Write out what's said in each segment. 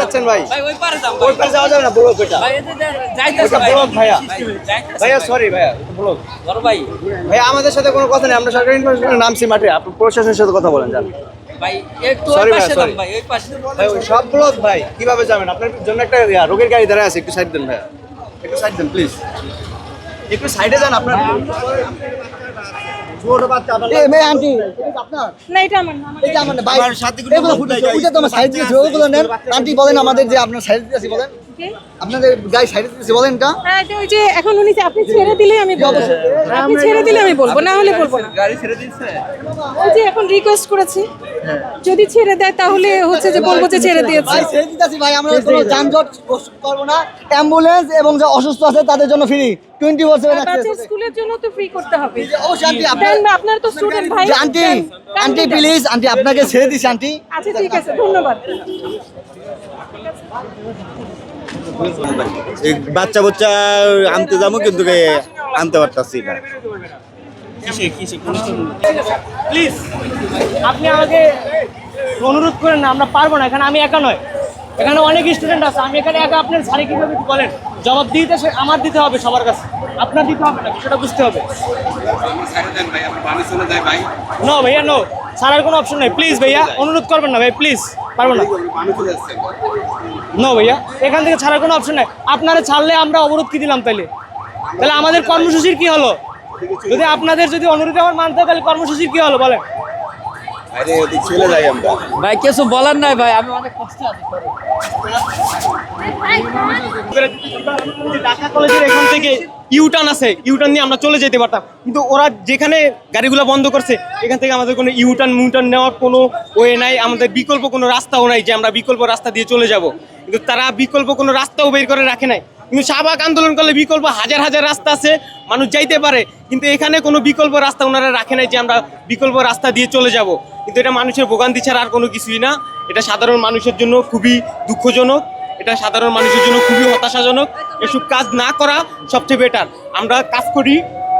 যাচ্ছেন ভাই? ভাই ওই পারে যাও ওই পারে যাওয়া যাবে না, ব্লক ওইটা। ভাই এতে যাইতেছে ওইটা ভাই ব্লক ভাইয়া। যাইতেছে ভাইয়া সরি ভাইয়া, ব্লক। বড় ভাই ভাইয়া আমাদের সাথে কোনো কথা নেই, আমরা সরকারি ইনফরমেশনে নামছি মাঠে, আপনি প্রশাসনের সাথে কথা বলেন যান। ভাই একটু Sorry ওই ভাই, পাশে sorry. যান ভাই ওই পাশে ভাই ওই সব ব্লক ভাই, কিভাবে যাবেন? আপনার জন্য একটা রোগীর গাড়ি দাঁড়ায় আছে, একটু সাইড দেন ভাইয়া, একটু সাইড দেন প্লিজ, একটু সাইডে যান। আপনার ছোট বাচ্চা আপনার এই মেয়ে আন্টি আপনার না এটা আমার না এই যে আমার ভাই এগুলো ফুটেছে ওইটা তো আমার সাইড দিয়েছে ওগুলো নেন আন্টি বলেন আমাদের যে আপনার সাইড দিয়েছি বলেন আপনাদের গাড়ি সাইড দিয়েছি বলেন এটা হ্যাঁ এটা ওই যে এখন উনি যে আপনি ছেড়ে দিলে আমি বলবো, আপনি ছেড়ে দিলে আমি বলবো, না হলে বলবো না। গাড়ি ছেড়ে দিচ্ছে। ওই যে এখন রিকোয়েস্ট করেছি, যদি ছেড়ে দেয় তাহলে হচ্ছে যে বলবো যে ছেড়ে দিয়েছে। ভাই ছেড়ে দিতেছি ভাই আমরা কোনো যানজট করবো না অ্যাম্বুলেন্স এবং যে অসুস্থ আছে তাদের জন্য ফ্রি 24/7 বাচ্চার স্কুলের জন্য তো ফ্রি করতে হবে। অবশ্যই আন্টি আপনার দেন না, আপনার তো স্টুডেন্ট ভাই। আন্টি দেন, আন্টি দেন। প্লিজ আন্টি আপনাকে ছেড়ে দিছি আন্টি আচ্ছা ঠিক আছে, ধন্যবাদ। বাচ্চা বাচ্চা আনতে যাবো কিন্তু আনতে পারতাছি না। প্লিজ আপনি আমাকে অনুরোধ করেন না, আমরা পারবো না, এখানে আমি একা নয়, এখানে অনেক স্টুডেন্ট আছে, আমি এখানে একা আপনার স্যারে কীভাবে বলেন জবাব দিতে আমার দিতে হবে সবার কাছে, আপনার দিতে হবে না, সেটা বুঝতে হবে। নো ভাইয়া নো, ছাড়ার কোনো অপশন নেই, প্লিজ ভাইয়া অনুরোধ করবেন না ভাই, প্লিজ পারবো না। নো ভাইয়া এখান থেকে ছাড়ার কোনো অপশন নেই, আপনারা ছাড়লে আমরা অবরোধ কি দিলাম তাহলে আমাদের কর্মসূচির কি হলো? যদি আপনাদের যদি অনুরোধ আমার মানতে হয় তাহলে কর্মসূচির কি হলো বলেন? আরে ওদিক চলে যাই আমরা। ভাই কিছু বলার নাই ভাই, আমি অনেক কষ্টে আছি। ঢাকা কলেজের এখান থেকে ইউটার্ন আছে, ইউটার্ন নিয়ে আমরা চলে যেতে পারতাম, কিন্তু ওরা যেখানে গাড়িগুলো বন্ধ করছে এখান থেকে আমাদের কোনো ইউটার্ন নেওয়ার কোনো ওয়ে নাই, আমাদের বিকল্প কোনো রাস্তাও নাই যে আমরা বিকল্প রাস্তা দিয়ে চলে যাব, কিন্তু তারা বিকল্প কোনো রাস্তাও বের করে রাখে নাই। কিন্তু শাহবাগ আন্দোলন করলে বিকল্প হাজার হাজার রাস্তা আছে, মানুষ যাইতে পারে, কিন্তু এখানে কোনো বিকল্প রাস্তা ওনারা রাখে নাই যে আমরা বিকল্প রাস্তা দিয়ে চলে যাব। কিন্তু এটা মানুষের ভোগান্তি ছাড়া আর কোনো কিছুই না, এটা সাধারণ মানুষের জন্য খুবই দুঃখজনক, এটা সাধারণ মানুষের জন্য খুবই হতাশাজনক। এসব কাজ না করা সবচেয়ে বেটার। আমরা কাজ করি,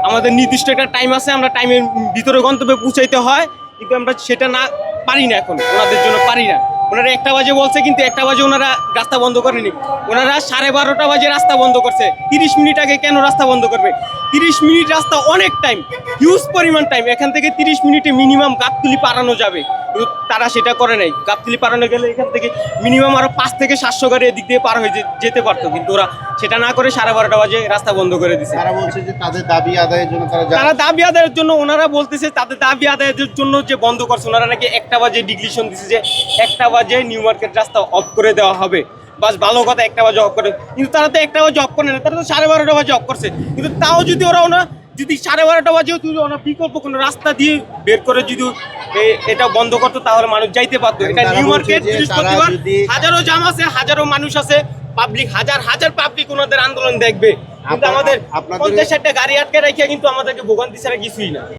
আমাদের নির্দিষ্ট একটা টাইম আছে, আমরা টাইমের ভিতরে গন্তব্যে পৌঁছাইতে হয়, কিন্তু আমরা সেটা না পারি না, এখন ওনাদের জন্য পারি না। ওনারা 1টা বাজে বলছে, কিন্তু 1টা বাজে ওনারা রাস্তা বন্ধ করেনি, ওনারা 12:30 বাজে রাস্তা বন্ধ করছে। 30 মিনিট আগে কেন রাস্তা বন্ধ করবে? 30 মিনিট রাস্তা অনেক টাইম, হিউজ পরিমাণ টাইম। এখান থেকে 30 মিনিটে মিনিমাম গাবতলী পারানো যাবে, কিন্তু তারা সেটা করে নাই। গাবতলী পারানো গেলে এখান থেকে মিনিমাম আরো 500 থেকে 700 গাড়ি এদিক দিয়ে পার হয়ে যেতে পারতো, কিন্তু ওরা সেটা না করে 12:30 বাজে রাস্তা বন্ধ করে দিছে। তারা বলছে যে তাদের দাবি আদায়ের জন্য তারা দাবি আদায়ের জন্য, ওনারা বলতেছে তাদের দাবি আদায়ের জন্য যে বন্ধ করছে, ওনারা নাকি 1টা বাজে ডিক্লিশন দিচ্ছে যে 1টা বাজে নিউ মার্কেট রাস্তা অফ করে দেওয়া হবে। বাস ভালো কথা, 1টা বাজে অফ করে, কিন্তু তারা তো 1টা বাজে অফ করে না, তারা তো 12:30 বাজে অফ করছে। কিন্তু তাও যদি ওরা যদি 12:30 বাজেও যদি ওরা বিকল্প কোনো রাস্তা দিয়ে বের করে যদি এটা বন্ধ করতো, তাহলে মানুষ যাইতে পারতো। এটা নিউ মার্কেট, বৃহস্পতিবার, হাজারো জাম আছে, হাজারো মানুষ আছে, পাবলিক হাজার হাজার পাবলিক ওনাদের আন্দোলন দেখবে, কিন্তু আমাদের 50-60টা গাড়ি আটকে রাখিয়া কিন্তু আমাদেরকে ভোগান্তি ছাড়া কিছুই না।